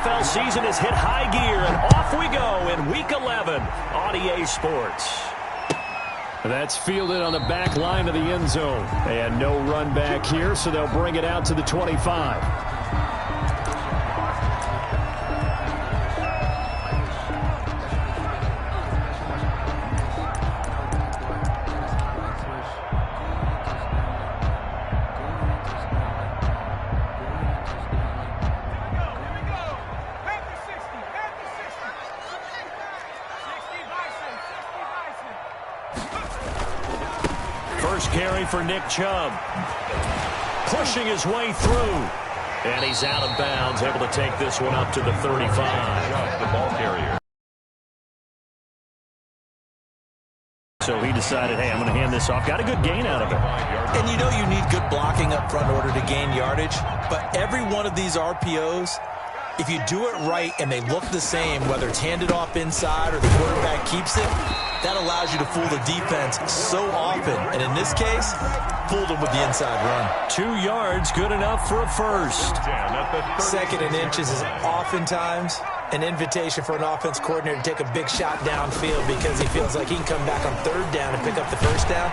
NFL season has hit high gear, and off we go in Week 11 on EA Sports. That's fielded on the back line of the end zone. And no run back here, so they'll bring it out to the 25. Carry for Nick Chubb. Pushing his way through. And he's out of bounds, able to take this one up to the 35. The ball carrier. So he decided, hey, I'm going to hand this off. Got a good gain out of it. And you know you need good blocking up front in order to gain yardage. But every one of these RPOs, if you do it right and they look the same, whether it's handed off inside or the quarterback keeps it, that allows you to fool the defense so often. And in this case, fooled them with the inside run. 2 yards, good enough for a first. Second and inches is oftentimes an invitation for an offense coordinator to take a big shot downfield because he feels like he can come back on third down and pick up the first down.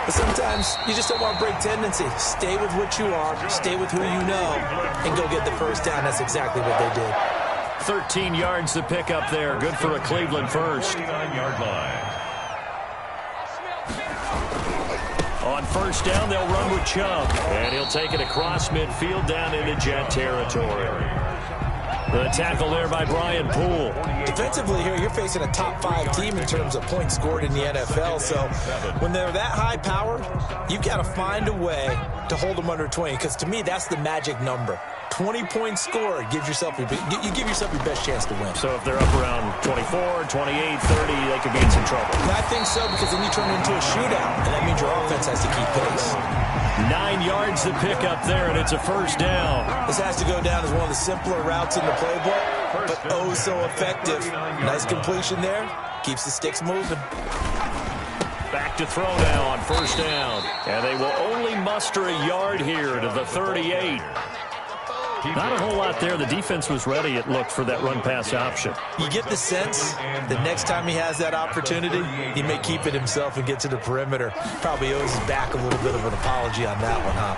But sometimes you just don't want to break tendency. Stay with what you are, stay with who you know, and go get the first down. That's exactly what they did. 13 yards to pick up there. Good for a Cleveland first. 39-yard line. On first down, they'll run with Chubb. And he'll take it across midfield down into Jet territory. The tackle there by Brian Poole. Defensively here, you're facing a top-5 team in terms of points scored in the NFL. So when they're that high power, you've got to find a way to hold them under 20. Because to me, that's the magic number. 20 points scored gives yourself you give yourself your best chance to win. So if they're up around 24, 28, 30, they could be in some trouble. And I think so, because then you turn it into a shootout, and that means your offense has to keep pace. 9 yards to pick up there, and it's a first down. This has to go down as one of the simpler routes in the playbook, but oh so effective. Nice completion there. Keeps the sticks moving. Back to throw now on first down. And they will only muster a yard here to the 38. Not a whole lot there. The defense was ready, it looked, for that run-pass option. You get the sense that next time he has that opportunity, he may keep it himself and get to the perimeter. Probably owes his back a little bit of an apology on that one, huh?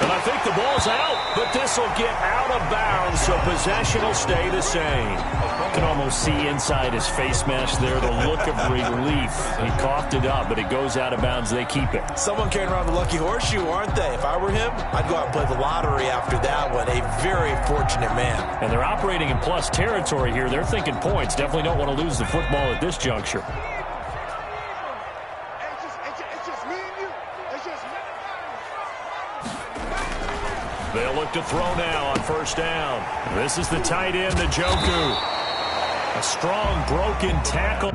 And I think the ball's out, but this will get out of bounds, so possession will stay the same. You can almost see inside his face mask there the look of relief. He coughed it up, but it goes out of bounds. They keep it. Someone carrying around the lucky horseshoe, aren't they? If I were him, I'd go out and play the lottery after that one. A very fortunate man. And they're operating in plus territory here. They're thinking points. Definitely don't want to lose the football at this juncture. They'll look to throw now on first down. This is the tight end, Njoku. A strong broken tackle.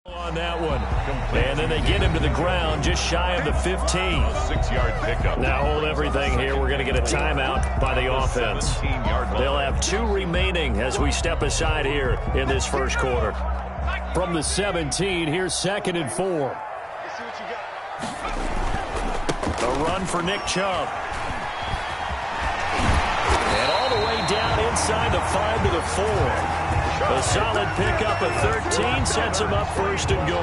On that one. And then they get him to the ground just shy of the 15. 6-yard pickup. Now hold everything here. We're going to get a timeout by the offense. They'll have 2 remaining as we step aside here in this first quarter. From the 17, here's 2nd and 4. A run for Nick Chubb. And all the way down inside the 5 to the 4. A solid pickup of 13 sets him up first and goal.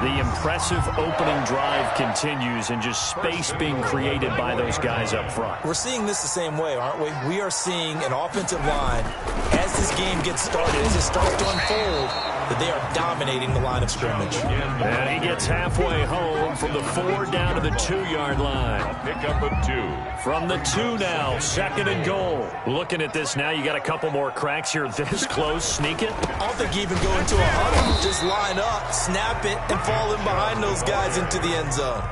The impressive opening drive continues, and just space being created by those guys up front. We're seeing this the same way, aren't we? We are seeing an offensive line, as this game gets started, as it starts to unfold, that they are dominating the line of scrimmage. And he gets halfway home from the 4 down to the 2-yard line. Pickup of 2. From the 2 now, 2nd and goal. Looking at this now, you got a couple more cracks here this close. Sneak it. I don't think you even go into a huddle. Just line up, snap it, and fall in behind those guys into the end zone.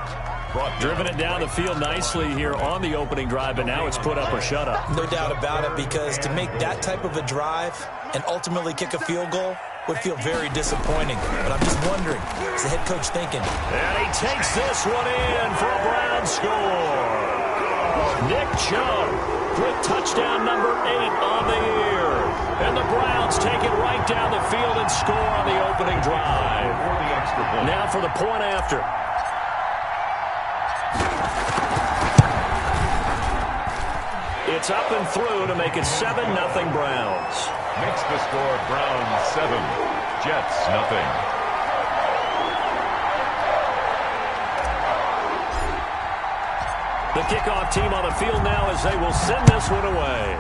Driven it down the field nicely here on the opening drive, but now it's put up or shut up. No doubt about it, because to make that type of a drive and ultimately kick a field goal, would feel very disappointing. But I'm just wondering, is the head coach thinking? And he takes this one in for a Brown score. Nick Chubb with touchdown number 8 on the year. And the Browns take it right down the field and score on the opening drive. Now for the point after. It's up and through to make it 7-0 Browns. Makes the score Browns 7, Jets nothing. The kickoff team on the field now as they will send this one away.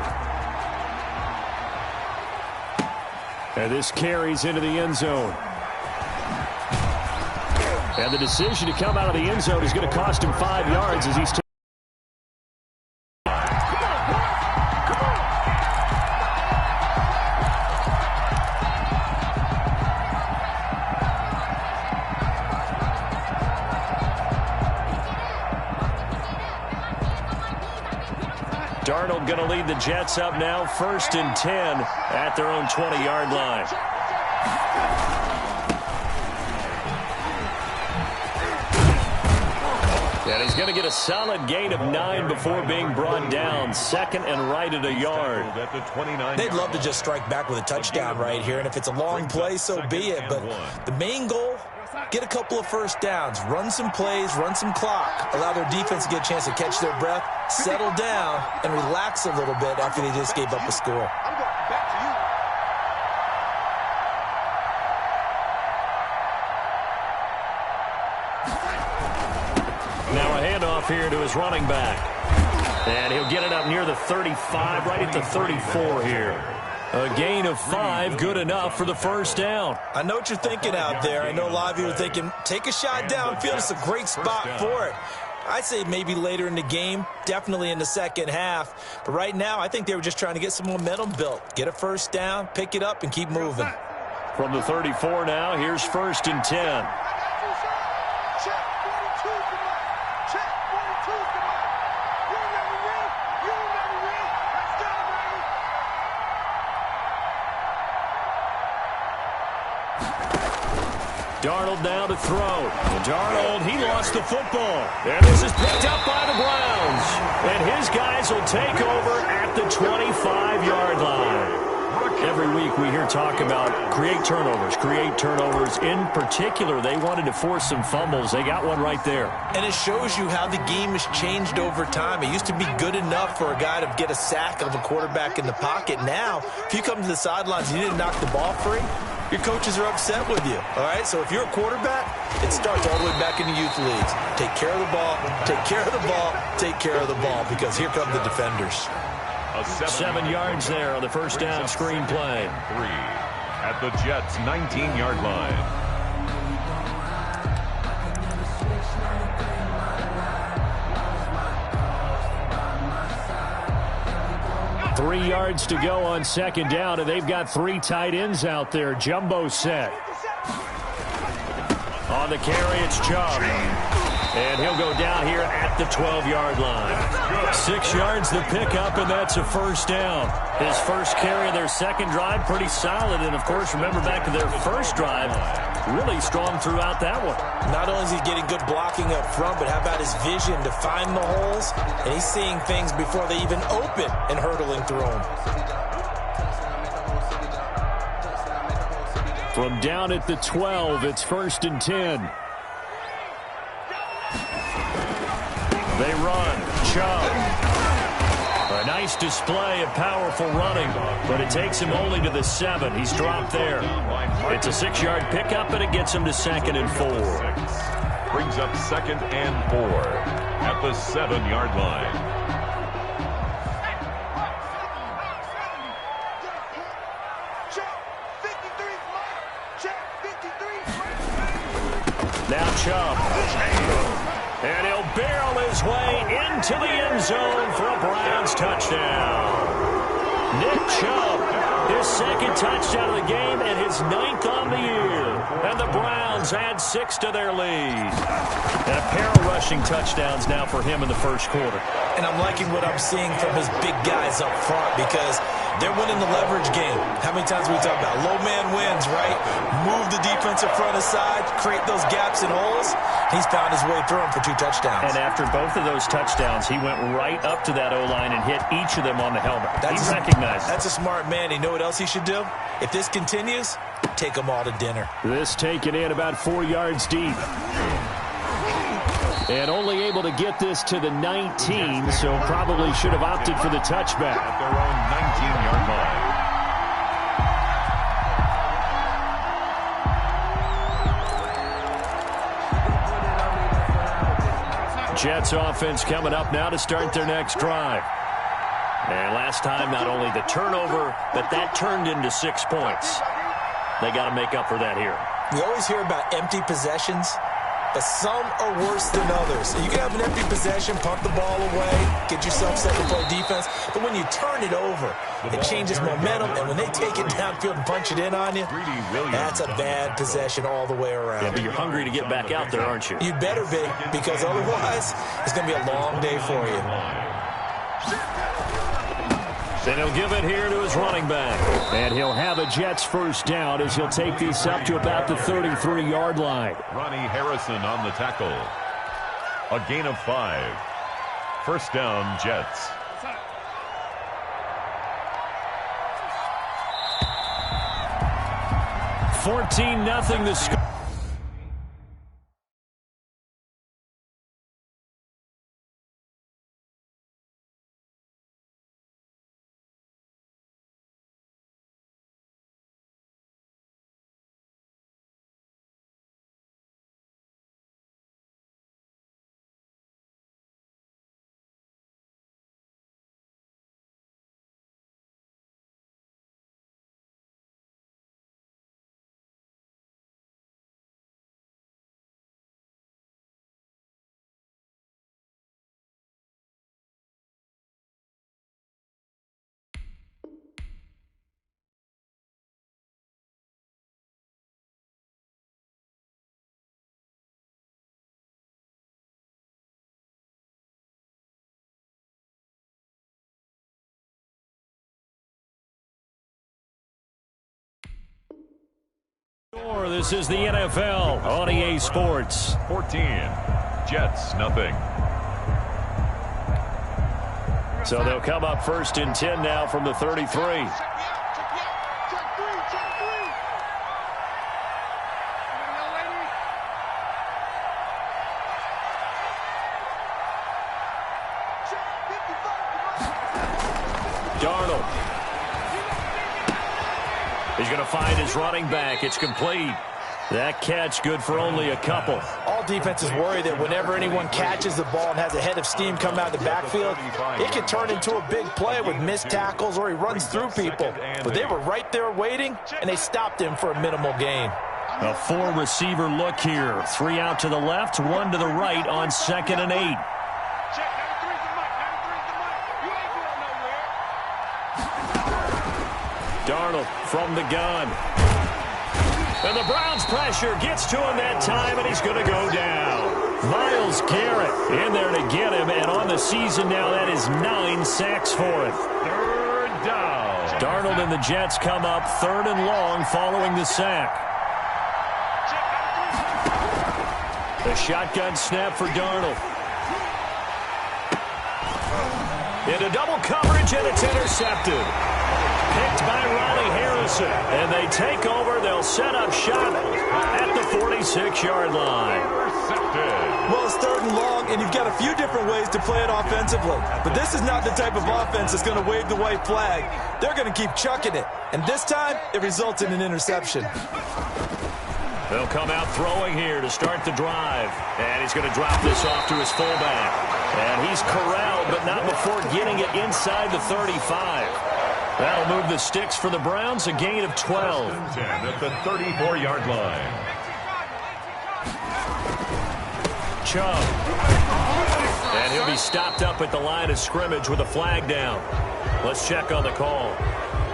And this carries into the end zone. And the decision to come out of the end zone is going to cost him 5 yards as he's Darnold going to lead the Jets up now, 1st and 10 at their own 20-yard line. And he's going to get a solid gain of 9 before being brought down. 2nd and right at a yard. They'd love to just strike back with a touchdown right here, and if it's a long play, so be it. But the main goal, get a couple of first downs, run some plays, run some clock, allow their defense to get a chance to catch their breath, settle down, and relax a little bit after they just gave up a score. Now a handoff here to his running back. And he'll get it up near the 35, right at the 34 here. A gain of 5, good enough for the first down. I know what you're thinking out there. I know a lot of you are thinking, take a shot downfield. It's a great spot for it. I'd say maybe later in the game, definitely in the second half. But right now, I think they were just trying to get some momentum built. Get a first down, pick it up, and keep moving. From the 34 now, here's 1st and 10. Darnold now to throw. Darnold, he lost the football. And this is picked up by the Browns. And his guys will take over at the 25-yard line. Every week we hear talk about create turnovers. In particular, they wanted to force some fumbles. They got one right there. And it shows you how the game has changed over time. It used to be good enough for a guy to get a sack of a quarterback in the pocket. Now, if you come to the sidelines and you didn't knock the ball free, your coaches are upset with you, all right? So if you're a quarterback, it starts all the way back in the youth leagues. Take care of the ball, take care of the ball, take care of the ball, because here come the defenders. 7 yards there on the first down screen play. 3 at the Jets' 19-yard line. Three yards to go on second down, and they've got 3 tight ends out there. Jumbo set. On the carry, it's Chubb. And he'll go down here at the 12-yard line. 6 yards the pickup, and that's a first down. His first carry of their second drive, pretty solid. And, of course, remember back to their first drive, really strong throughout that one. Not only is he getting good blocking up front, but how about his vision to find the holes? And he's seeing things before they even open and hurdling through them. From down at the 12, it's 1st and 10. They run. Chubb. A nice display of powerful running, but it takes him only to the 7. He's dropped there. It's a 6-yard pickup, and it gets him to 2nd and 4. Brings up 2nd and 4 at the 7-yard line. Now Chubb. And he'll barrel his way into the end zone for a Browns touchdown. Nick Chubb, his 2nd touchdown of the game and his 9th on the year. And the Browns add 6 to their lead. And a pair of rushing touchdowns now for him in the first quarter. And I'm liking what I'm seeing from his big guys up front, because They're winning the leverage game. How many times we talk about low man wins, right? Move the defensive front aside, create those gaps and holes. He's found his way through them for 2 touchdowns. And after both of those touchdowns, he went right up to that O-line and hit each of them on the helmet. He recognized it. That's a smart man. You know what else he should do? If this continues, take them all to dinner. This taken in about 4 yards deep. And only able to get this to the 19, so probably should have opted for the touchback. At their own 19-yard line. Jets offense coming up now to start their next drive. And last time, not only the turnover, but that turned into 6 points. They got to make up for that here. We always hear about empty possessions, but some are worse than others. You can have an empty possession, punt the ball away, get yourself set to play defense, but when you turn it over, it changes momentum, and when they take it downfield and punch it in on you, that's a bad possession all the way around. Yeah, but you're hungry to get back out there, aren't you? You better be, because otherwise, it's going to be a long day for you. Then he'll give it here to his running back. And he'll have a Jets first down as he'll take this up to about the 33-yard line. Ronnie Harrison on the tackle. A gain of 5. First down, Jets. $14-0 the score. This is the NFL on EA Sports. 14. Jets, nothing. So they'll come up first and 10 now from the 33. Darnold. He's going to find his running back. It's complete. That catch good for only a couple. All defenses worry that whenever anyone catches the ball and has a head of steam come out of the backfield, it can turn into a big play with missed tackles or he runs through people. But they were right there waiting, and they stopped him for a minimal gain. A 4-receiver look here. 3 out to the left, 1 to the right on 2nd and 8. Darnold from the gun. And the Browns pressure gets to him that time, and he's going to go down. Myles Garrett in there to get him, and on the season now, that is 9 sacks for him. Third down. Darnold and the Jets come up 3rd and long following the sack. The shotgun snap for Darnold. Into double coverage, and it's intercepted. Picked by Ronnie Harrison. And they take over. They'll set up shop at the 46-yard line. Well, it's 3rd and long, and you've got a few different ways to play it offensively. But this is not the type of offense that's going to wave the white flag. They're going to keep chucking it. And this time, it results in an interception. They'll come out throwing here to start the drive. And he's going to drop this off to his fullback. And he's corralled, but not before getting it inside the 35. That'll move the sticks for the Browns, a gain of 12. 10 at the 34-yard line. Chubb. And he'll be stopped up at the line of scrimmage with a flag down. Let's check on the call.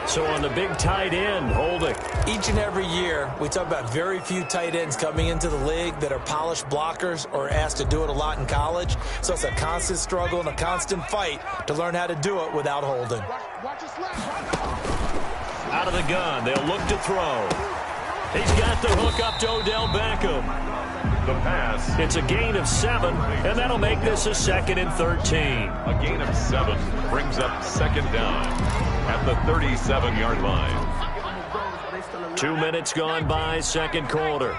So on the big tight end, holding. Each and every year, we talk about very few tight ends coming into the league that are polished blockers or asked to do it a lot in college. So it's a constant struggle and a constant fight to learn how to do it without holding. Watch his left. Out of the gun, they'll look to throw. He's got the hook up to Odell Beckham. The pass. It's a gain of 7, and that'll make this a 2nd and 13. A gain of 7 brings up 2nd down at the 37-yard line. 2 minutes gone by, 2nd quarter.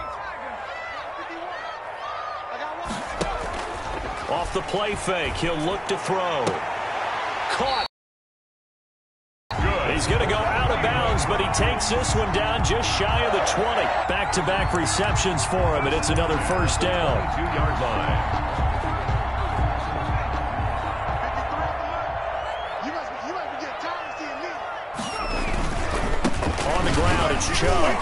Off the play fake, he'll look to throw. Caught. He's going to go out of bounds, but he takes this one down just shy of the 20. Back-to-back receptions for him, and it's another 1st down. 2-yard line. On the ground, it's Chubb.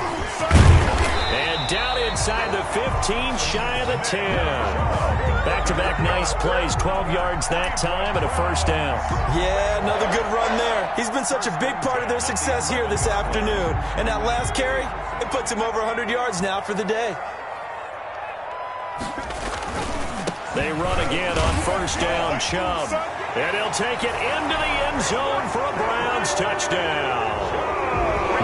And down inside the 15, shy of the 10. Back-to-back nice plays, 12 yards that time and a 1st down. Yeah, another good run there. He's been such a big part of their success here this afternoon. And that last carry, it puts him over 100 yards now for the day. They run again on 1st down, Chubb. And he'll take it into the end zone for a Browns touchdown.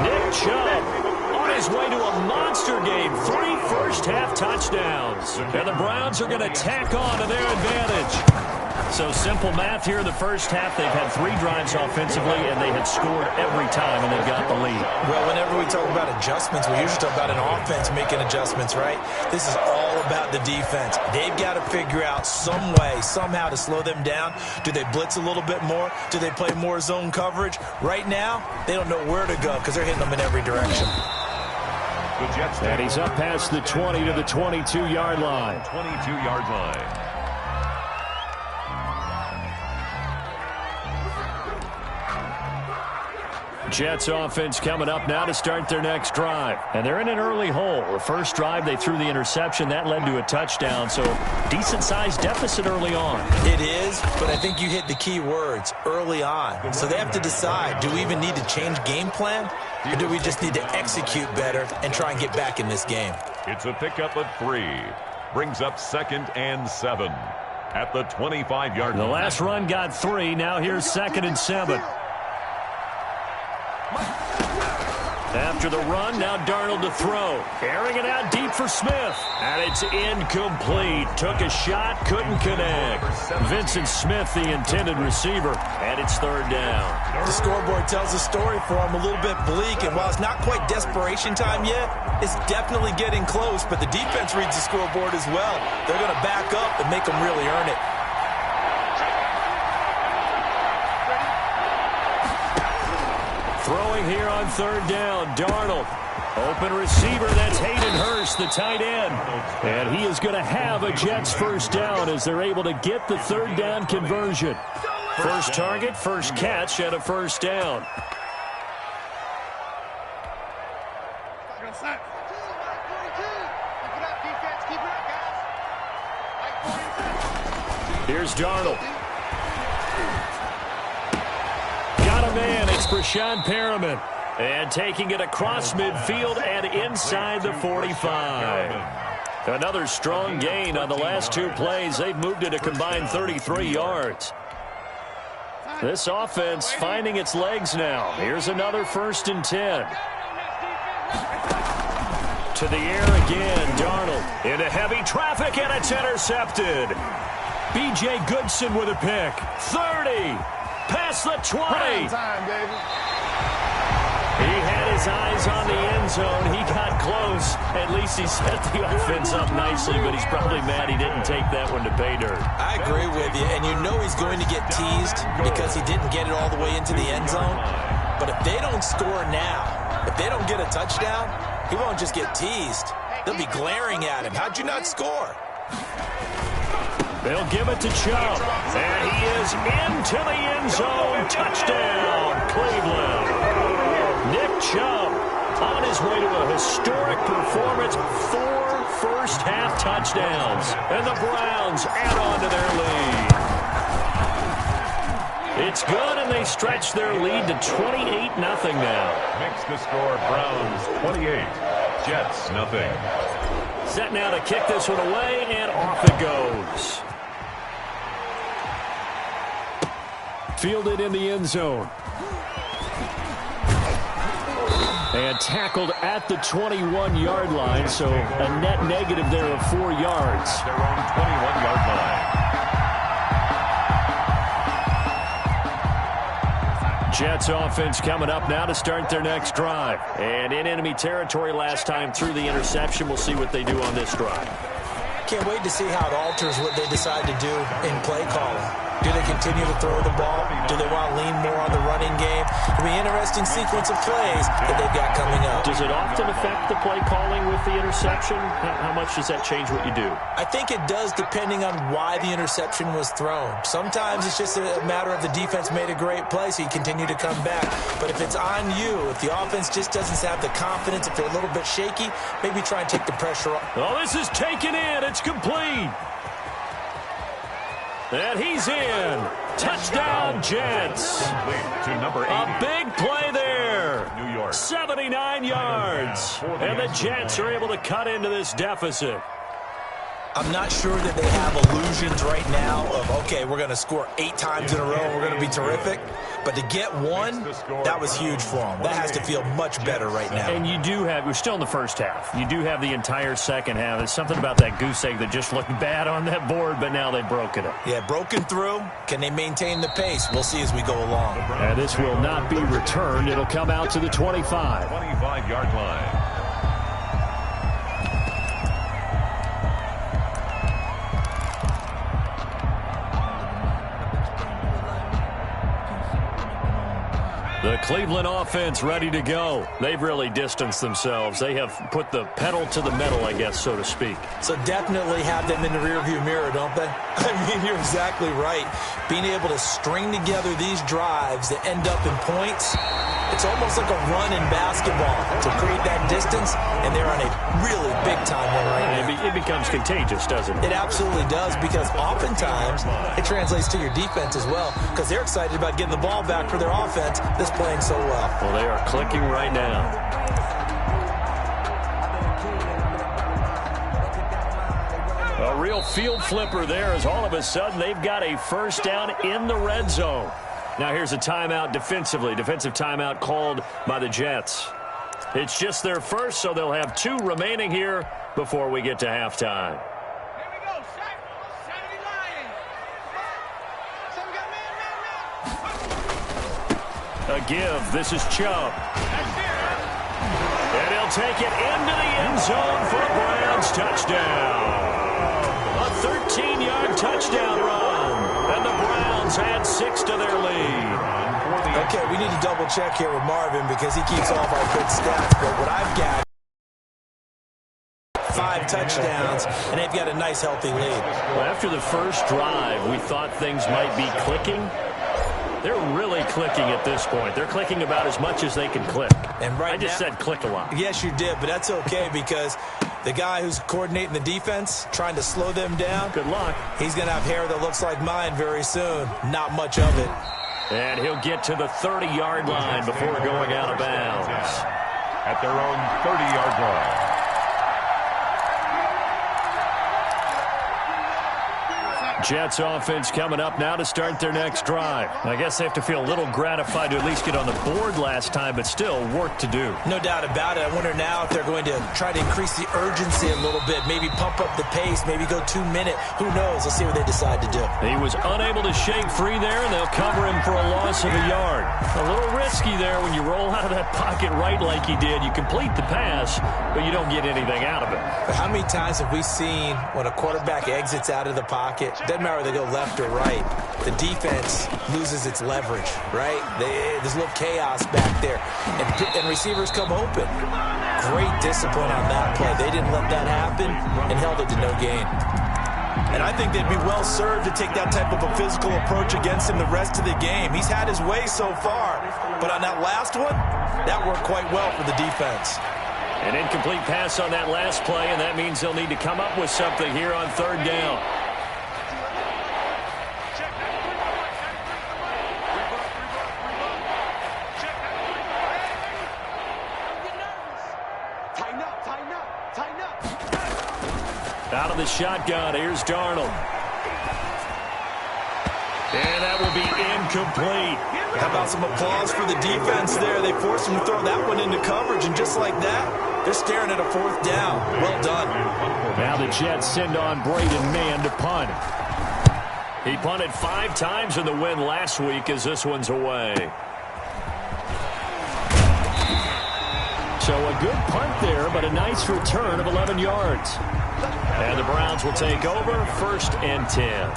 Nick Chubb on his way to a monster game, 3 first-half touchdowns. And the Browns are going to tack on to their advantage. So simple math here in the 1st half. They've had 3 drives offensively, and they had scored every time, and they've got the lead. Well, whenever we talk about adjustments, we usually talk about an offense making adjustments, right? This is all about the defense. They've got to figure out some way, somehow to slow them down. Do they blitz a little bit more? Do they play more zone coverage? Right now, they don't know where to go because they're hitting them in every direction. And he's up past the 20 to the 22-yard line. 22-yard line. Jets offense coming up now to start their next drive. And they're in an early hole. The first drive, they threw the interception. That led to a touchdown, so decent-sized deficit early on. It is, but I think you hit the key words, early on. So they have to decide, do we even need to change game plan? Or do we just need to execute better and try and get back in this game? It's a pickup of 3. Brings up 2nd and 7 at the 25-yard line. The last run got 3. Now here's 2nd and 7. After the run, now Darnold to throw. Airing it out deep for Smith. And it's incomplete. Took a shot, couldn't connect. Vincent Smith, the intended receiver. And it's 3rd down. The scoreboard tells a story for him, a little bit bleak. And while it's not quite desperation time yet, it's definitely getting close. But the defense reads the scoreboard as well. They're going to back up and make them really earn it. Throwing here on 3rd down, Darnold. Open receiver, that's Hayden Hurst, the tight end. And he is going to have a Jets 1st down as they're able to get the 3rd down conversion. First target, first catch, and a 1st down. Here's Darnold. Man, it's Brashad Perriman. And taking it across midfield and inside the 45. Another strong gain on the last 2 plays. They've moved it a combined 33 yards. This offense finding its legs now. Here's another 1st and 10. To the air again, Darnold. Into heavy traffic, and it's intercepted. B.J. Goodson with a pick. 30. Past the 20. Time, baby. He had his eyes on the end zone. He got close. At least he set the offense up nicely, but he's probably mad he didn't take that one to pay dirt. I agree with you, and you know he's going to get teased because he didn't get it all the way into the end zone. But if they don't score now, if they don't get a touchdown, he won't just get teased. They'll be glaring at him. How'd you not score? They'll give it to Chubb. And he is into the end zone. Touchdown, Cleveland. Nick Chubb on his way to a historic performance. 4 first-half touchdowns. And the Browns add on to their lead. It's good, and they stretch their lead to 28-0 now. Makes the score Browns 28, Jets nothing. Set now to kick this one away, and off it goes. Fielded in the end zone. And tackled at the 21-yard line, so a net negative there of 4 yards. At their own 21-yard line. Jets offense coming up now to start their next drive. And in enemy territory last time through the interception. We'll see what they do on this drive. Can't wait to see how it alters what they decide to do in play calling. Do they continue to throw the ball? Do they want to lean more on the running game? It'll be an interesting sequence of plays that they've got coming up. Does it often affect the play calling with the interception? How much does that change what you do? I think it does depending on why the interception was thrown. Sometimes it's just a matter of the defense made a great play, so you continue to come back. But if it's on you, if the offense just doesn't have the confidence, if they're a little bit shaky, maybe try and take the pressure off. Oh, this is taken in. It's complete. And he's in. Touchdown, Jets. To number 80. A big play there. New York. 79 yards. And the Jets are able to cut into this deficit. I'm not sure that they have illusions right now of, okay, we're going to score 8 times in a row and we're going to be terrific. But to get one, that was huge for them. That has to feel much better right now. And you do have, we're still in the first half. You do have the entire second half. There's something about that goose egg that just looked bad on that board, but now they've broken it. Yeah, broken through. Can they maintain the pace? We'll see as we go along. And this will not be returned. It'll come out to the 25. 25-yard line. The Cleveland offense ready to go. They've really distanced themselves. They have put the pedal to the metal, I guess, so to speak. So definitely have them in the rearview mirror, don't they? I mean, you're exactly right. Being able to string together these drives that end up in points, it's almost like a run in basketball to create that distance, and they're on a really big-time one right now. It becomes contagious, doesn't it? It absolutely does, because oftentimes it translates to your defense as well, because they're excited about getting the ball back for their offense that's playing so well. Well, they are clicking right now. A real field flipper there, as all of a sudden they've got a first down in the red zone. Now here's a timeout defensively. Defensive timeout called by the Jets. It's just their first, so they'll have 2 remaining here before we get to halftime. A give. This is Chubb. And he'll take it into the end zone for a Browns touchdown. A 13-yard touchdown run. And the Browns add 6 to their lead. Okay, we need to double check here with Marvin because he keeps all of our good stats. But what I've got, 5 touchdowns, and they've got a nice, healthy lead. Well, after the first drive, we thought things might be clicking. They're really clicking at this point. They're clicking about as much as they can click. And right I just said click a lot. Yes, you did, but that's okay because the guy who's coordinating the defense, trying to slow them down, good luck. He's going to have hair that looks like mine very soon. Not much of it. And he'll get to the 30-yard line before going out of bounds. At their own 30-yard line. Jets offense coming up now to start their next drive. I guess they have to feel a little gratified to at least get on the board last time, but still work to do. No doubt about it. I wonder now if they're going to try to increase the urgency a little bit, maybe pump up the pace, maybe go 2-minute. Who knows? Let's see what they decide to do. He was unable to shake free there, and they'll cover him for a loss of a yard. A little risky there when you roll out of that pocket right like he did. You complete the pass, but you don't get anything out of it. But how many times have we seen when a quarterback exits out of the pocket, doesn't matter whether they go left or right, the defense loses its leverage, right? There's a little chaos back there, and receivers come open. Great discipline on that play. They didn't let that happen and held it to no gain. And I think they'd be well served to take that type of a physical approach against him the rest of the game. He's had his way so far, but on that last one, that worked quite well for the defense. An incomplete pass on that last play, and that means they'll need to come up with something here on 3rd down. Out of the shotgun, here's Darnold. And that will be incomplete. How about some applause for the defense there? They forced him to throw that one into coverage, and just like that, they're staring at a 4th down. Well done. Now the Jets send on Braden Mann to punt. He punted 5 times in the win last week as this one's away. So a good punt there, but a nice return of 11 yards. And the Browns will take over 1st and 10.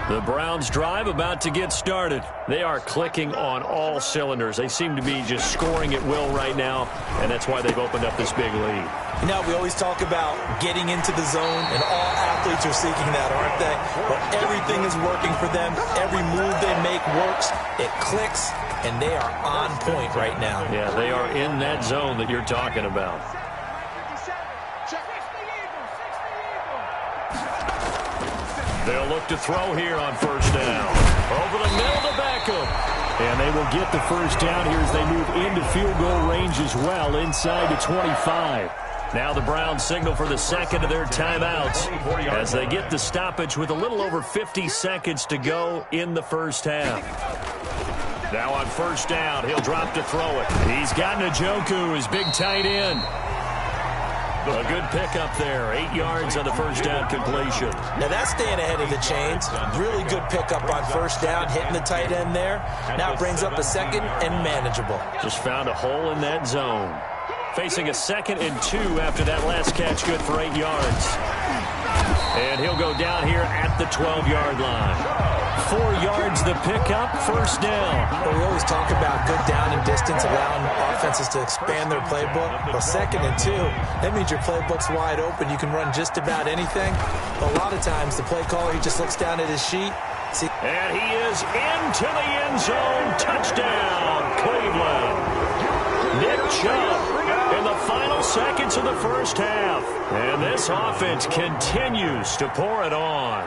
The Browns drive about to get started. They are clicking on all cylinders. They seem to be just scoring at will right now, and that's why they've opened up this big lead. You know, we always talk about getting into the zone, and all athletes are seeking that, aren't they? But everything is working for them. Every move they make works. It clicks, and they are on point right now. Yeah, they are in that zone that you're talking about. They'll look to throw here on 1st down. Over the middle to Beckham. And they will get the 1st down here as they move into field goal range as well, inside the 25. Now the Browns signal for the 2nd of their timeouts as they get the stoppage with a little over 50 seconds to go in the 1st half. Now on 1st down, he'll drop to throw it. He's got Njoku, his big tight end. A good pickup there. 8 yards on the 1st down completion. Now that's staying ahead of the chains. Really good pickup on 1st down, hitting the tight end there. Now it brings up a 2nd and manageable. Just found a hole in that zone. Facing a 2nd and 2 after that last catch, good for 8 yards. And he'll go down here at the 12-yard line. 4 yards the pickup, 1st down. Well, we always talk about good down and distance, allowing offenses to expand their playbook. Well, 2nd and 2, that means your playbook's wide open. You can run just about anything. But a lot of times, the play caller, he just looks down at his sheet. And he is into the end zone. Touchdown, Cleveland. Nick Chubb in the final seconds of the 1st half. And this offense continues to pour it on.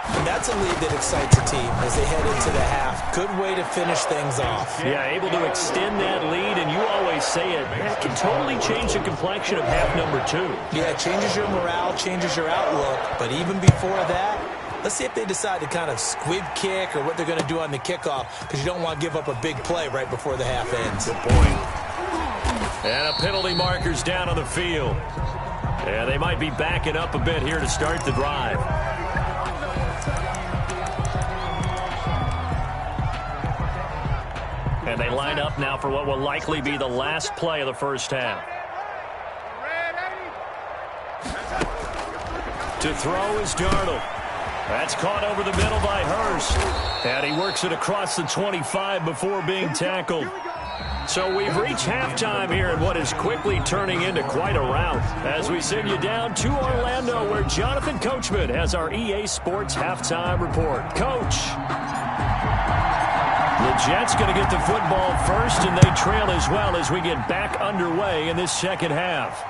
And that's a lead that excites a team as they head into the half. Good way to finish things off. Yeah, able to extend that lead, and you always say it, that can totally change the complexion of half number 2. Yeah, it changes your morale, changes your outlook. But even before that, let's see if they decide to kind of squib kick or what they're going to do on the kickoff, because you don't want to give up a big play right before the half ends. Good point. And a penalty marker's down on the field. Yeah, they might be backing up a bit here to start the drive. And they line up now for what will likely be the last play of the 1st half. To throw is Darnold. That's caught over the middle by Hurst. And he works it across the 25 before being tackled. So we've reached halftime here in what is quickly turning into quite a rout as we send you down to Orlando where Jonathan Coachman has our EA Sports halftime report. Coach. The Jets going to get the football first, and they trail as well as we get back underway in this 2nd half.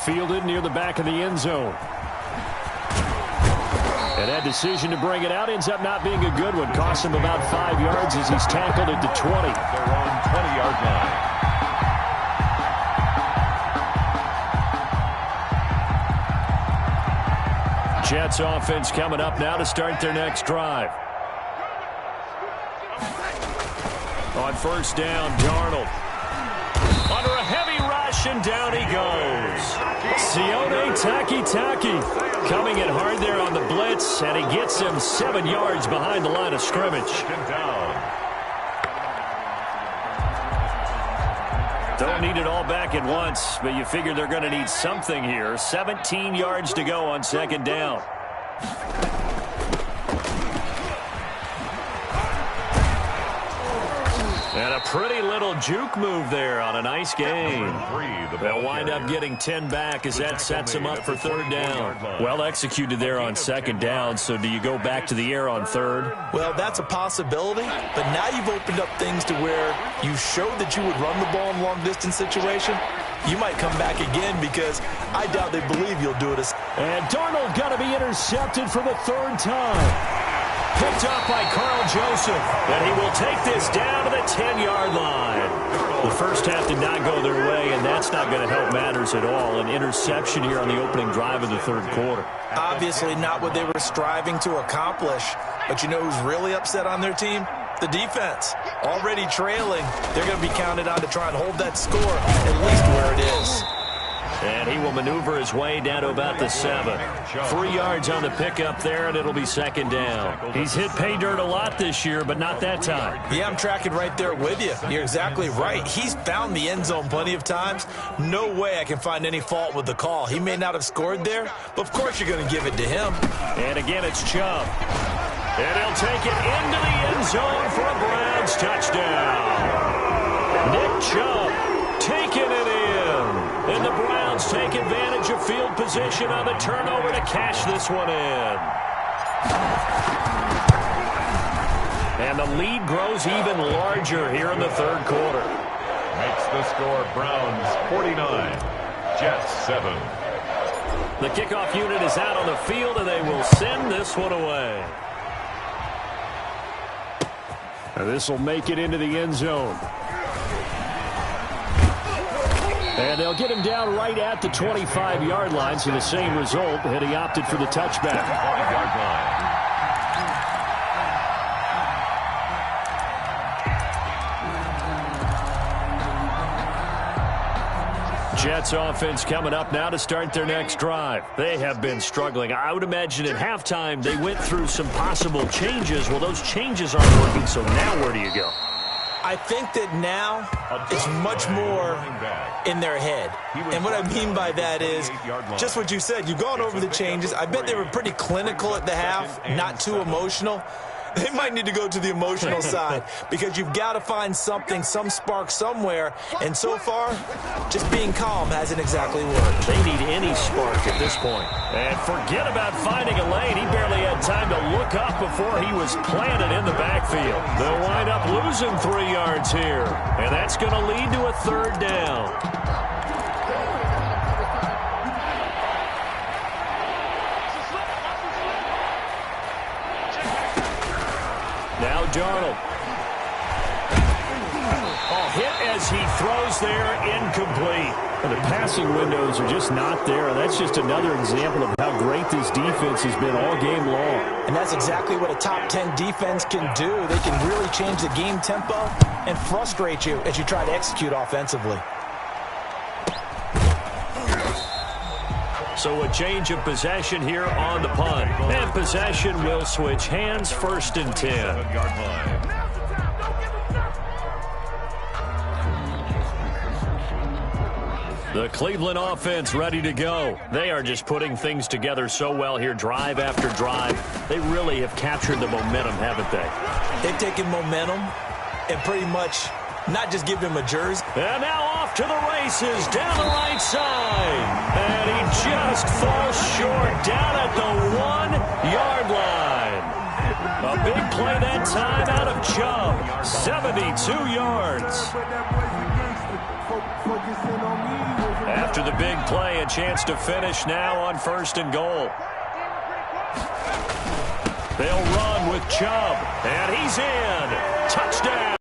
Fielded near the back of the end zone. And that decision to bring it out ends up not being a good one. Costs him about 5 yards as he's tackled at the 20. They're on 20-yard line. Jets offense coming up now to start their next drive. On 1st down, Darnold. Under a heavy rush, and down he goes. Sione Takitaki coming in hard there on the blitz, and he gets him 7 yards behind the line of scrimmage. Don't need it all back at once, but you figure they're going to need something here. 17 yards to go on 2nd down. And a pretty little juke move there on a nice game. They'll wind up getting 10 back as that sets them up for 3rd down. Well executed there on 2nd down, so do you go back to the air on 3rd? Well, that's a possibility, but now you've opened up things to where you showed that you would run the ball in long-distance situation. You might come back again because I doubt they believe you'll do it. And Darnold got to be intercepted for the 3rd time. Picked up by Carl Joseph, and he will take this down to the 10-yard line. The first half did not go their way, and that's not going to help matters at all. An interception here on the opening drive of the third quarter. Obviously not what they were striving to accomplish. But you know who's really upset on their team? The defense. Already trailing, they're going to be counted on to try and hold that score at least where it is. And he will maneuver his way down to about the 7. 3 yards on the pickup there, and it'll be second down. He's hit pay dirt a lot this year, but not that time. Yeah, I'm tracking right there with you. You're exactly right. He's found the end zone plenty of times. No way I can find any fault with the call. He may not have scored there, but of course you're going to give it to him. And again, it's Chubb. And he'll take it into the end zone for a Browns touchdown. Nick Chubb taking it in. And the Browns take advantage of field position on the turnover to cash this one in. And the lead grows even larger here in the third quarter. Makes the score Browns 49, Jets 7. The kickoff unit is out on the field, and they will send this one away. And this will make it into the end zone. And they'll get him down right at the 25-yard line, so the same result, and he opted for the touchback. 5-yard line. Jets offense coming up now to start their next drive. They have been struggling. I would imagine at halftime they went through some possible changes. Well, those changes aren't working, so now where do you go? I think that now it's much more in their head. And what I mean by that is just what you said. You've gone over the changes. I bet they were pretty clinical at the half, not too emotional. They might need to go to the emotional side because you've got to find something, some spark somewhere. And so far, just being calm hasn't exactly worked. They need any spark at this point. And forget about finding a lane. He barely had time to look up before he was planted in the backfield. They'll wind up losing 3 yards here. And that's going to lead to a third down. Now Darnold. Hit as he throws there, incomplete. And the passing windows are just not there. And that's just another example of how great this defense has been all game long. And that's exactly what a top 10 defense can do. They can really change the game tempo and frustrate you as you try to execute offensively. So a change of possession here on the punt. And possession will switch hands, 1st and 10. 7-yard line. The Cleveland offense ready to go. They are just putting things together so well here, drive after drive. They really have captured the momentum, haven't they? They've taken momentum and pretty much not just give him a jersey. And now off to the races down the right side. And he just falls short down at the 1-yard line. A big play that time out of Chubb. 72 yards. After the big play, a chance to finish now on 1st and goal. They'll run with Chubb. And he's in. Touchdown.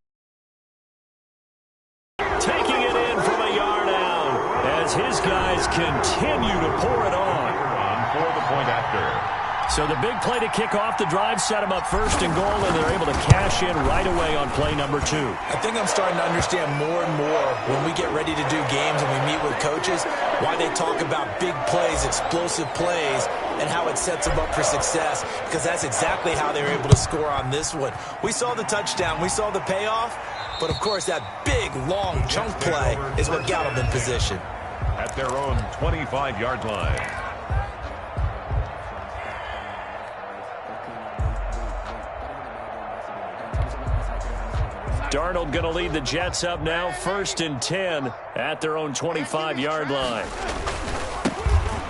Taking it in from a yard out as his guys continue to pour it on. For the point after. So the big play to kick off the drive set him up 1st and goal, and they're able to cash in right away on play number 2. I think I'm starting to understand more and more when we get ready to do games and we meet with coaches why they talk about big plays, explosive plays, and how it sets them up for success, because that's exactly how they were able to score on this one. We saw the touchdown. We saw the payoff. But, of course, that big, long chunk play is what got them in position. At their own 25-yard line. Darnold going to lead the Jets up now, 1st and 10 at their own 25-yard line.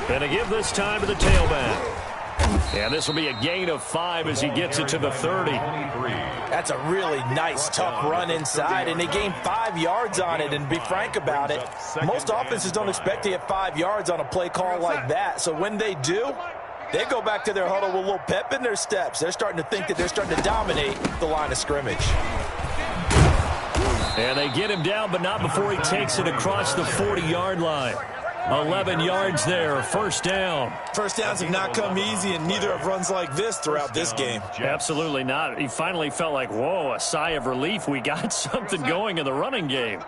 Going to give this time to the tailback. And this will be a gain of 5 as he gets it to the 30. That's a really nice, tough run inside, and they gained 5 yards on it. And to be frank about it, most offenses don't expect to get 5 yards on a play call like that. So when they do, they go back to their huddle with a little pep in their steps. They're starting to think that they're starting to dominate the line of scrimmage. And they get him down, but not before he takes it across the 40-yard line. 11 yards there, first down. First downs have not come easy, and neither have runs like this throughout this game. Absolutely not. He finally felt like, whoa, a sigh of relief. We got something going in the running game.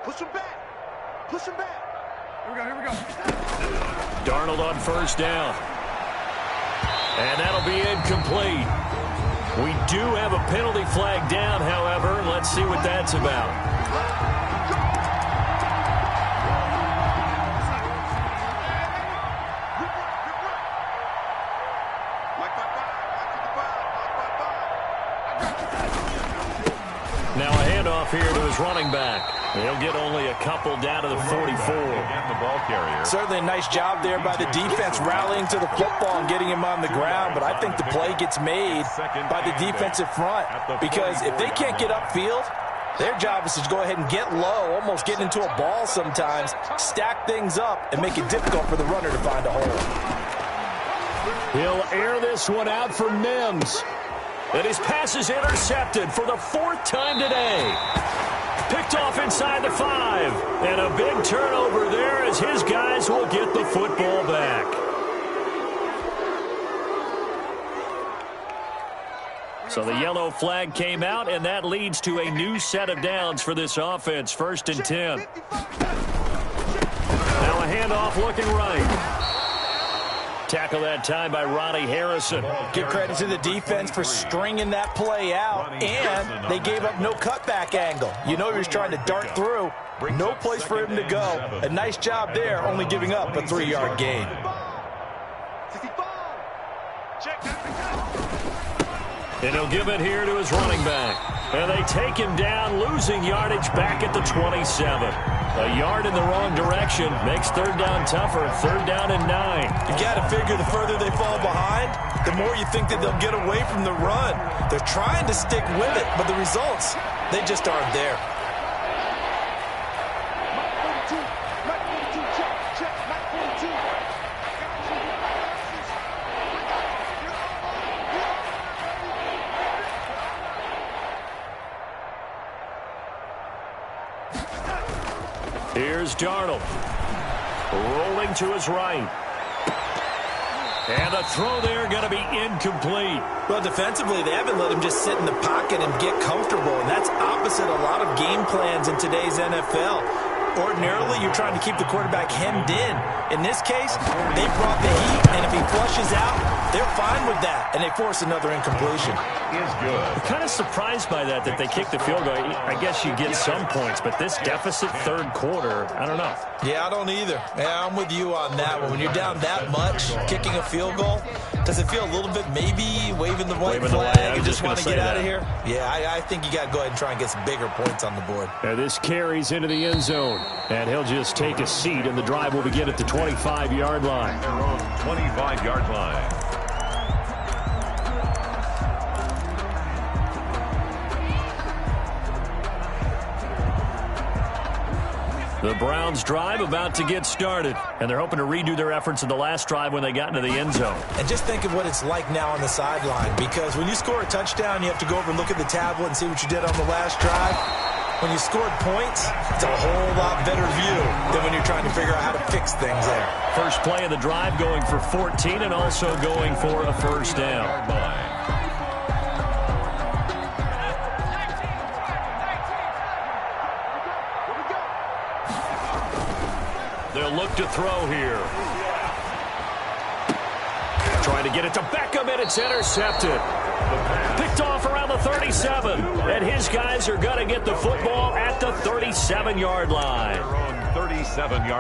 Push him back. Push him back. Here we go. Darnold on first down. And that'll be incomplete. We do have a penalty flag down, however. Let's see what that's about. Now a handoff here to his running back. He'll get only a couple down to the 44. Certainly a nice job there by the defense rallying to the football and getting him on the ground, but I think the play gets made by the defensive front because if they can't get upfield, their job is to go ahead and get low, almost get into a ball sometimes, stack things up, and make it difficult for the runner to find a hole. He'll air this one out for Mims. And his pass is intercepted for the 4th time today. Picked off inside the 5. And a big turnover there as his guys will get the football back. So the yellow flag came out, and that leads to a new set of downs for this offense. 1st and 10. Now a handoff looking right. Tackle that time by Ronnie Harrison. Give credit to the defense for stringing that play out, and they gave up no cutback angle. You know he was trying to dart through. No place for him to go. A nice job there, only giving up a 3-yard gain. And he'll give it here to his running back. And they take him down, losing yardage back at the 27. A yard in the wrong direction makes 3rd down tougher. 3rd down and 9. You got to figure the further they fall behind, the more you think that they'll get away from the run. They're trying to stick with it, but the results, they just aren't there. Here's Darnold. Rolling to his right. And the throw there going to be incomplete. Well, defensively, they haven't let him just sit in the pocket and get comfortable, and that's opposite a lot of game plans in today's NFL. Ordinarily, you're trying to keep the quarterback hemmed in. In this case, they brought the heat, and if he flushes out, they're fine with that, and they force another incompletion. I'm kind of surprised by that they kicked the field goal. I guess you get some points, but this deficit 3rd quarter, I don't know. Yeah, I don't either. Yeah, I'm with you on that one. When you're down that much, kicking a field goal, does it feel a little bit maybe waving the white flag and just want to get out of here? Yeah, I think you got to go ahead and try and get some bigger points on the board. Now this carries into the end zone, and he'll just take a seat, and the drive will begin at the 25-yard line. 25-yard line. The Browns drive about to get started, and they're hoping to redo their efforts in the last drive when they got into the end zone. And just think of what it's like now on the sideline, because when you score a touchdown, you have to go over and look at the tablet and see what you did on the last drive. When you scored points, it's a whole lot better view than when you're trying to figure out how to fix things there. First play of the drive going for 14 and also going for a 1st down. They'll look to throw here. Trying to get it to Beckham, and it's intercepted. Picked off around the 37. And his guys are going to get the football at the 37-yard line.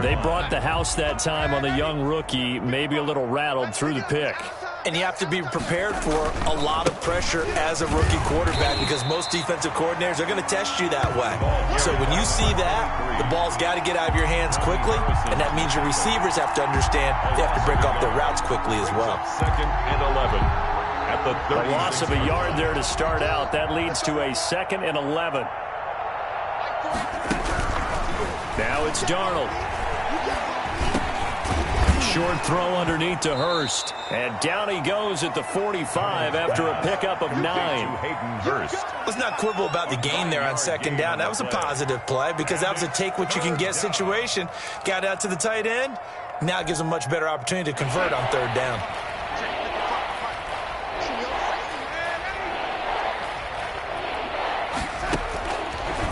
They brought the house that time on the young rookie, maybe a little rattled through the pick. And you have to be prepared for a lot of pressure as a rookie quarterback because most defensive coordinators are going to test you that way. So when you see that, the ball's got to get out of your hands quickly, and that means your receivers have to understand they have to break off their routes quickly as well. 2nd and 11 at the 30. A loss of a yard there to start out. That leads to a 2nd and 11. Now it's Darnold. Short throw underneath to Hurst. And down he goes at the 45 after a pickup of 9. Hayden Hurst. Let's not quibble about the gain there on second down. That was a positive play because that was a take-what-you-can-get situation. Got out to the tight end. Now it gives them a much better opportunity to convert on third down.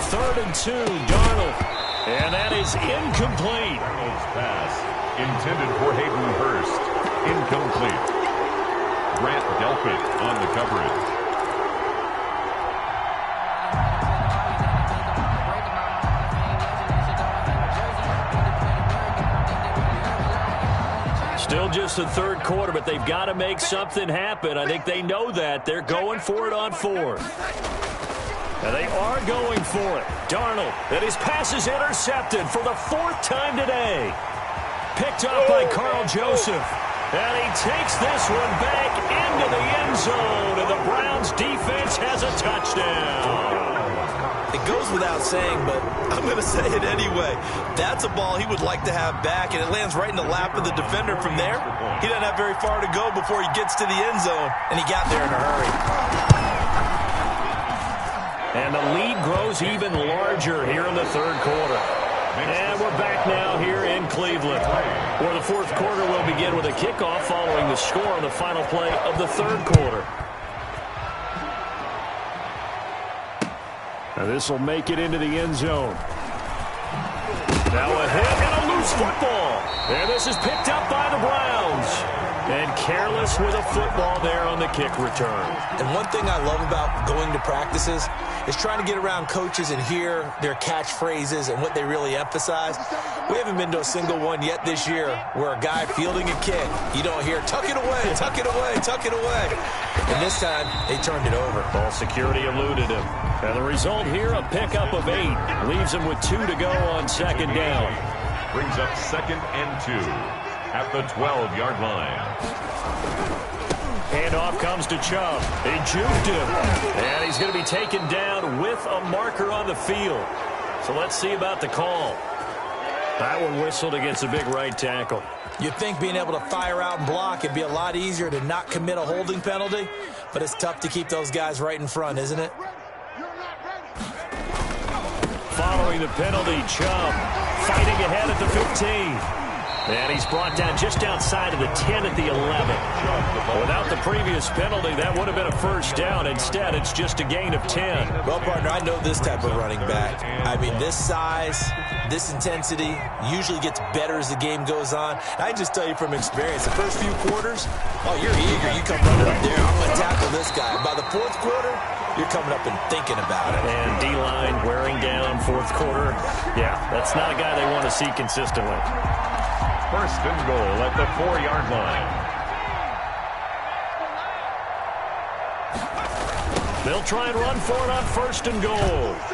Third and 2, Darnold. And that is incomplete. Darnold's pass intended for Hayden Hurst. Incomplete. Grant Delpit on the coverage. Still just the third quarter, but they've got to make something happen. I think they know that. They're going for it on fourth. And they are going for it. Darnold, and his pass is intercepted for the 4th time today. Picked up by Carl Joseph. And he takes this one back into the end zone. And the Browns defense has a touchdown. It goes without saying, but I'm going to say it anyway. That's a ball he would like to have back, and it lands right in the lap of the defender from there. He doesn't have very far to go before he gets to the end zone, and he got there in a hurry. And the lead grows even larger here in the third quarter. And we're back now here in Cleveland, where the fourth quarter will begin with a kickoff following the score on the final play of the third quarter. And this will make it into the end zone. Now a hit and a loose football. And this is picked up by the Browns. And careless with a football there on the kick return. And one thing I love about going to practices is trying to get around coaches and hear their catchphrases and what they really emphasize. We haven't been to a single one yet this year where a guy fielding a kick, you don't hear, tuck it away, tuck it away, tuck it away. And this time, they turned it over. Ball security eluded him. And the result here, a pickup of 8. Leaves him with 2 to go on second down. Brings up 2nd and 2 at the 12-yard line. Handoff comes to Chubb. He juked him. And he's going to be taken down with a marker on the field. So let's see about the call. That one whistled against a big right tackle. You'd think being able to fire out and block it'd be a lot easier to not commit a holding penalty, but it's tough to keep those guys right in front, isn't it? Following the penalty, Chubb fighting ahead at the 15. And he's brought down just outside of the 10 at the 11. Without the previous penalty, that would have been a first down. Instead, it's just a gain of 10. Well, partner, I know this type of running back. I mean, this size, this intensity usually gets better as the game goes on. I can just tell you from experience, the first few quarters, oh, you're eager. You come running up there. I'm going to tackle this guy. By the fourth quarter, you're coming up and thinking about it. And D-line wearing down fourth quarter. Yeah, that's not a guy they want to see consistently. First and goal at the 4-yard line. They'll try and run for it on first and goal.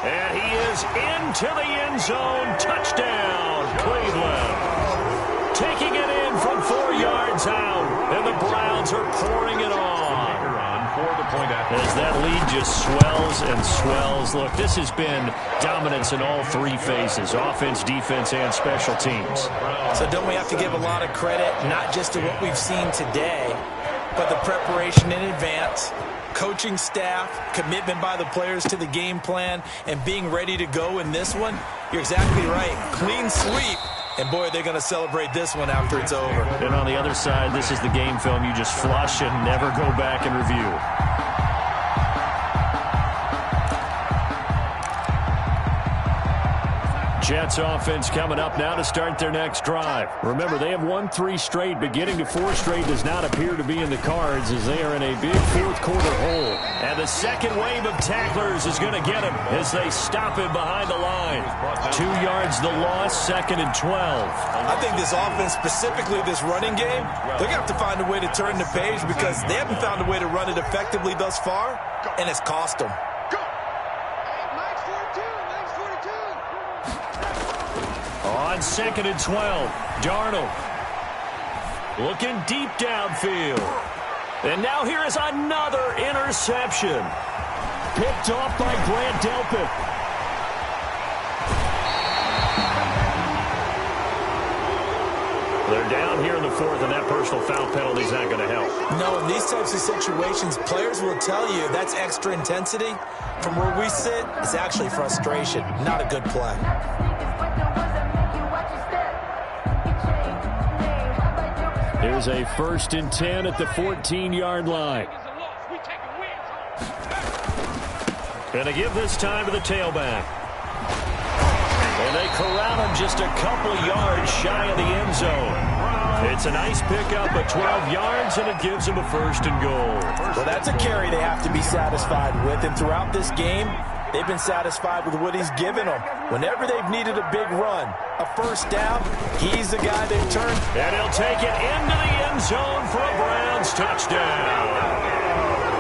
And he is into the end zone. Touchdown, Cleveland. Taking it in from 4 yards out. And the Browns are pouring it on. As that lead just swells and swells. Look, this has been dominance in all 3 phases, offense, defense, and special teams. So don't we have to give a lot of credit, not just to what we've seen today, but the preparation in advance, coaching staff, commitment by the players to the game plan, and being ready to go in this one? You're exactly right. Clean sweep. And, boy, they're going to celebrate this one after it's over. And on the other side, this is the game film you just flush and never go back and review. Jets offense coming up now to start their next drive. Remember, they have won 3 straight, but getting to 4 straight does not appear to be in the cards as they are in a big fourth quarter hole. And the second wave of tacklers is going to get him as they stop him behind the line. 2 yards the loss, 2nd and 12. I think this offense, specifically this running game, they're going to have to find a way to turn the page because they haven't found a way to run it effectively thus far, and it's cost them. On 2nd and 12, Darnold looking deep downfield. And now here is another interception. Picked off by Grant Delpit. They're down here in the fourth, and that personal foul penalty is not going to help. No, in these types of situations, players will tell you that's extra intensity. From where we sit, it's actually frustration, not a good play. Here's a 1st and 10 at the 14-yard line. Going to give this time to the tailback. And they corral him just a couple yards shy of the end zone. It's a nice pickup of 12 yards, and it gives them a 1st and goal. Well, that's a carry they have to be satisfied with. And throughout this game, they've been satisfied with what he's given them. Whenever they've needed a big run, a 1st down, he's the guy they've turned. And he'll take it into the end zone for a Browns touchdown.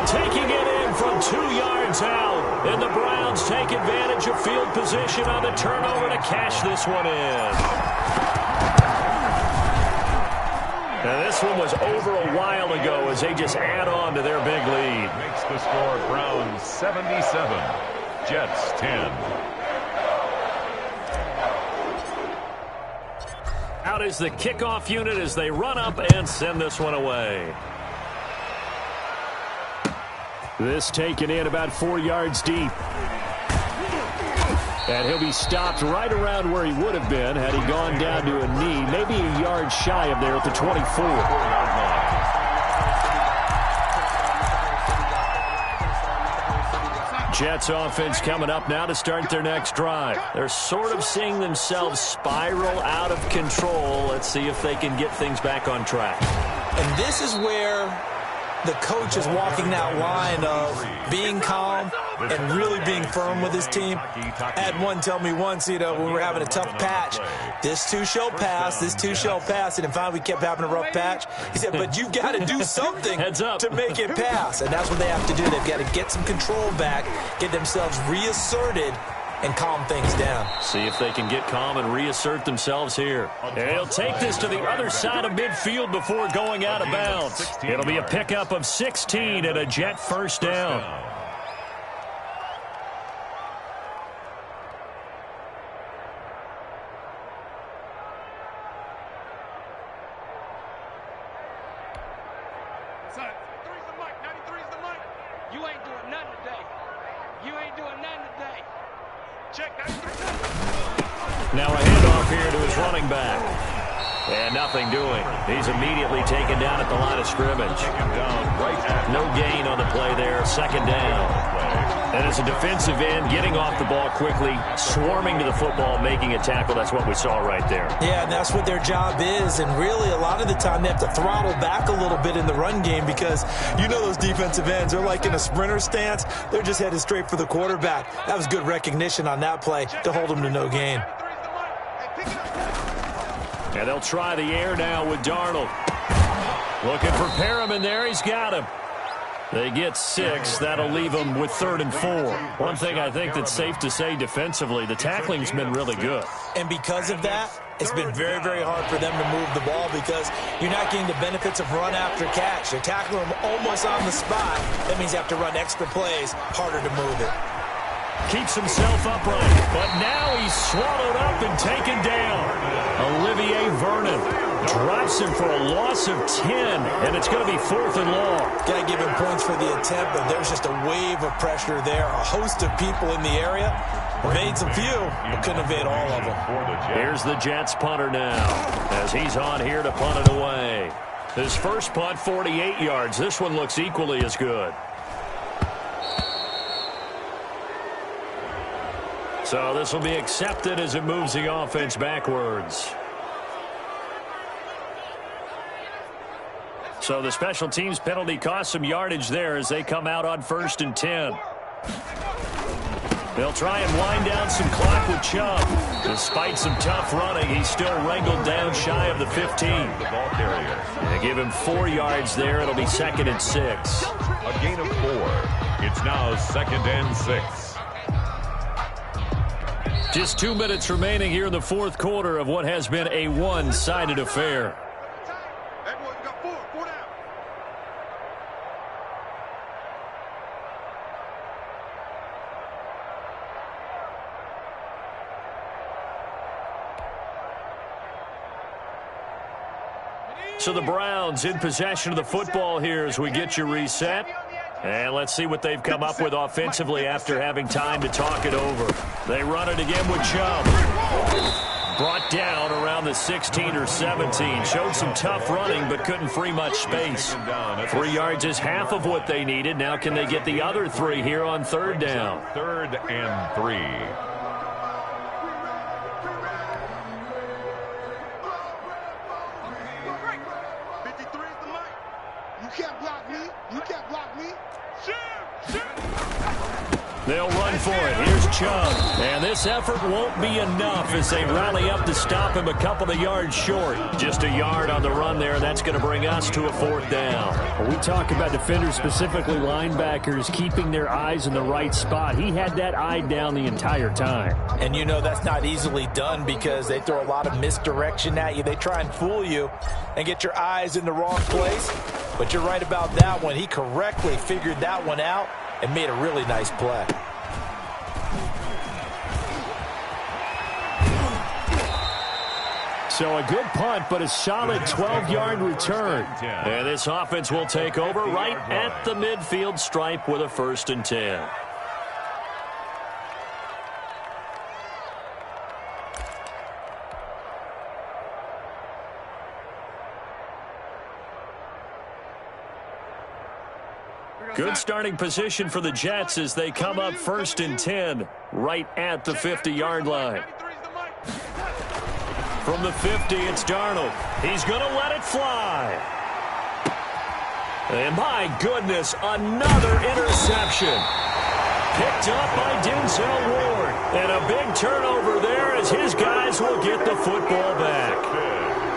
Taking it in from 2 yards out. And the Browns take advantage of field position on the turnover to cash this one in. Now, this one was over a while ago as they just add on to their big lead. Makes the score Browns 77, Jets 10. Out is the kickoff unit as they run up and send this one away. This taken in about 4 yards deep. And he'll be stopped right around where he would have been had he gone down to a knee, maybe a yard shy of there at the 24-yard line. Jets offense coming up now to start their next drive. They're sort of seeing themselves spiral out of control. Let's see if they can get things back on track. And this is where the coach is walking that line of being calm and really being firm with his team. I had one tell me once, when we were having a tough patch, this too shall pass, this too shall pass. And finally we kept having a rough patch. He said, but you've got to do something to make it pass. And that's what they have to do. They've got to get some control back, get themselves reasserted, and calm things down. See if they can get calm and reassert themselves here. And he'll take this to the other side of midfield before going out of bounds. It'll be a pickup of 16 and a Jet 1st down. Now a handoff here to his running back. And nothing doing. He's immediately taken down at the line of scrimmage. No gain on the play there. 2nd down. And as a defensive end, getting off the ball quickly, swarming to the football, making a tackle. That's what we saw right there. Yeah, and that's what their job is. And really, a lot of the time, they have to throttle back a little bit in the run game because those defensive ends are like in a sprinter stance. They're just headed straight for the quarterback. That was good recognition on that play to hold them to no gain. And they'll try the air now with Darnold. Looking for Perriman there. He's got him. They get 6. That'll leave them with 3rd and 4. One thing I think that's safe to say defensively, the tackling's been really good. And because of that, it's been very, very hard for them to move the ball because you're not getting the benefits of run after catch. You're tackling them almost on the spot. That means you have to run extra plays, harder to move it. Keeps himself upright, but now he's swallowed up and taken down. Olivier Vernon drops him for a loss of 10, and it's going to be 4th and long. Got to give him points for the attempt, but there's just a wave of pressure there. A host of people in the area. Evade some few, but couldn't evade all of them. Here's the Jets punter now, as he's on here to punt it away. His first punt, 48 yards. This one looks equally as good. So this will be accepted as it moves the offense backwards. So the special teams penalty cost some yardage there as they come out on 1st and 10. They'll try and wind down some clock with Chubb. Despite some tough running, he's still wrangled down shy of the 15. The ball carrier. They give him 4 yards there. It'll be 2nd and 6. A gain of 4. It's now 2nd and 6. Just 2 minutes remaining here in the 4th quarter of what has been a one-sided affair. Everyone got 4 down. So the Browns in possession of the football here as we get you reset. And let's see what they've come up with offensively after having time to talk it over. They run it again with Chubb. Brought down around the 16 or 17. Showed some tough running, but couldn't free much space. 3 yards is half of what they needed. Now can they get the other 3 here on third down? 3rd and 3. They'll run for it. Here's Chubb. And this effort won't be enough as they rally up to stop him a couple of yards short. Just a yard on the run there. That's going to bring us to a 4th down. When we talk about defenders, specifically linebackers, keeping their eyes in the right spot. He had that eye down the entire time. And you know that's not easily done because they throw a lot of misdirection at you. They try and fool you and get your eyes in the wrong place. But you're right about that one. He correctly figured that one out and made a really nice play. So a good punt, but a solid 12-yard return. And this offense will take over right at the midfield stripe with a 1st and 10. Good starting position for the Jets as they come up 1st and 10 right at the 50-yard line. From the 50, it's Darnold. He's going to let it fly. And my goodness, another interception. Picked up by Denzel Ward. And a big turnover there as his guys will get the football back.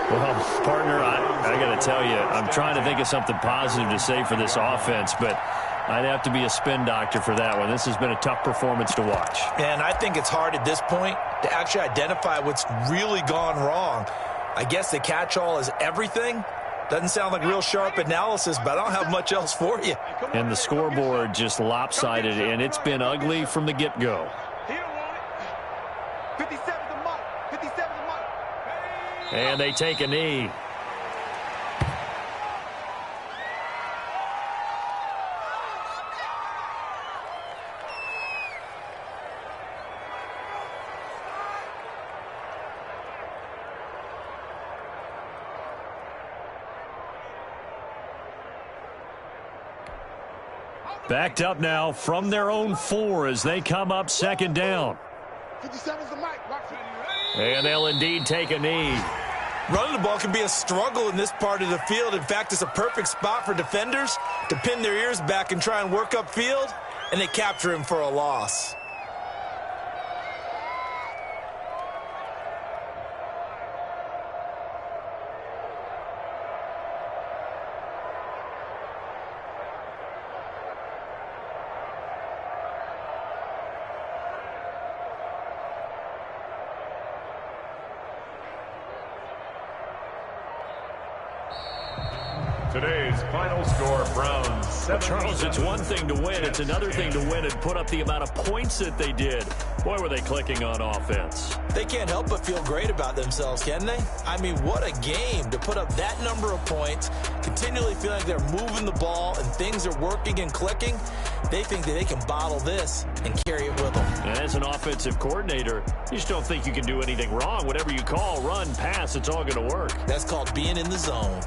Well, partner, I got to tell you, I'm trying to think of something positive to say for this offense, but I'd have to be a spin doctor for that one. This has been a tough performance to watch. And I think it's hard at this point to actually identify what's really gone wrong. I guess the catch-all is everything. Doesn't sound like real sharp analysis, but I don't have much else for you. And the scoreboard just lopsided, and it's been ugly from the get-go. And they take a knee. Backed up now from their own 4 as they come up 2nd down. 57's the mic. And they'll indeed take a knee. Running the ball can be a struggle in this part of the field. In fact, it's a perfect spot for defenders to pin their ears back and try and work upfield, and they capture him for a loss. Today's final score, Browns 7. Charles, it's one thing to win. It's another thing to win and put up the amount of points that they did. Boy, were they clicking on offense. They can't help but feel great about themselves, can they? I mean, what a game to put up that number of points, continually feeling like they're moving the ball and things are working and clicking. They think that they can bottle this and carry it with them. And as an offensive coordinator, you just don't think you can do anything wrong. Whatever you call, run, pass, it's all going to work. That's called being in the zone.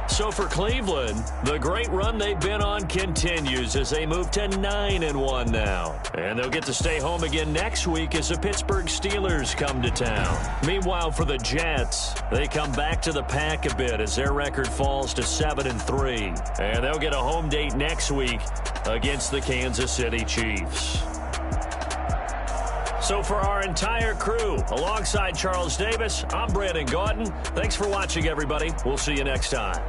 So for Cleveland, the great run they've been on continues as they move to 9-1 now. And they'll get to stay home again next week as the Pittsburgh Steelers come to town. Meanwhile, for the Jets, they come back to the pack a bit as their record falls to 7-3. And they'll get a home date next week against the Kansas City Chiefs. So for our entire crew, alongside Charles Davis, I'm Brandon Gautin. Thanks for watching, everybody. We'll see you next time.